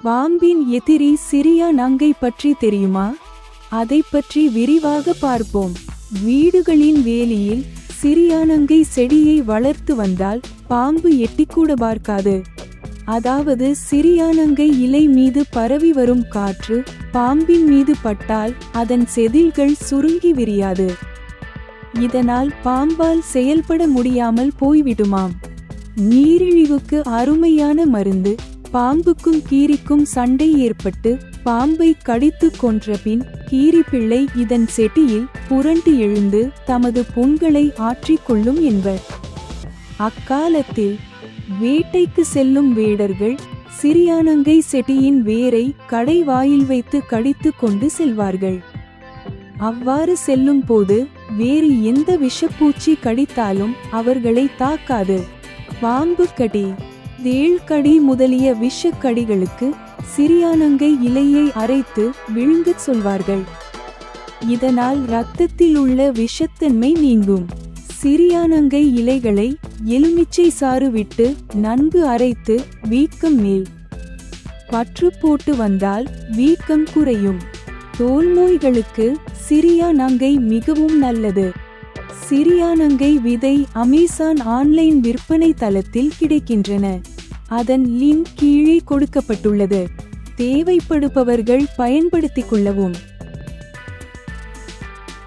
பாம்பின் எதிரி சிரியா நங்கை பற்றி தெரியுமா? அதை பற்றி விரிவாக பார்ப்போம். வீடுகளின் வேலியில் சிரியானங்கை செடியை வளர்த்து வந்தால் பாம்பு எட்டிக்கூட பார்க்காது. அதாவது சிரியானங்கை இலை மீது பரவி வரும் காற்று பாம்பின் மீது பட்டால் அதன் செதில்கள் சுருங்கி விரியாது. இதனால் பாம்பால் செயல்பட முடியாமல் போய்விடுமாம். நீரிழிவுக்கு அருமையான மருந்து. பாம்புக்கும் கீரிக்கும் சண்டை ஏற்பட்டு பாம்பை கடித்து கொன்றபின் கீரிப்பிள்ளை இதன் செடியில் புரண்டு எழுந்து தமது புண்களை ஆற்றிக்கொள்ளும் என்பர். அக்காலத்தில் வேட்டைக்கு செல்லும் வேடர்கள் சிரியானங்கை செடியின் வேரை கடை வாயில் வைத்து கடித்து கொண்டு செல்வார்கள். அவ்வாறு செல்லும் போது வேறு எந்த விஷப்பூச்சி கடித்தாலும் அவர்களை தாக்காது. பாம்பு கடி, தேள்கடி முதலிய விஷக்கடிகளுக்கு சிரியானங்கை இலையை அரைத்து விழுங்கச் சொல்வார்கள். இதனால் இரத்தத்தில் உள்ள விஷத்தன்மை நீங்கும். சிரியானங்கை இலைகளை எலுமிச்சை சாறு விட்டு நன்கு அரைத்து வீக்கம் மேல் பற்று போட்டு வந்தால் வீக்கம் குறையும். தோல் நோய்களுக்கு சிரியானங்கை மிகவும் நல்லது. சிரியானங்கை விதை அமேசான் ஆன்லைன் விற்பனை தளத்தில் கிடைக்கின்றன. அதன் லிங்க் கீழே கொடுக்கப்பட்டுள்ளது. தேவைப்படுபவர்கள் பயன்படுத்திக் கொள்ளவும்.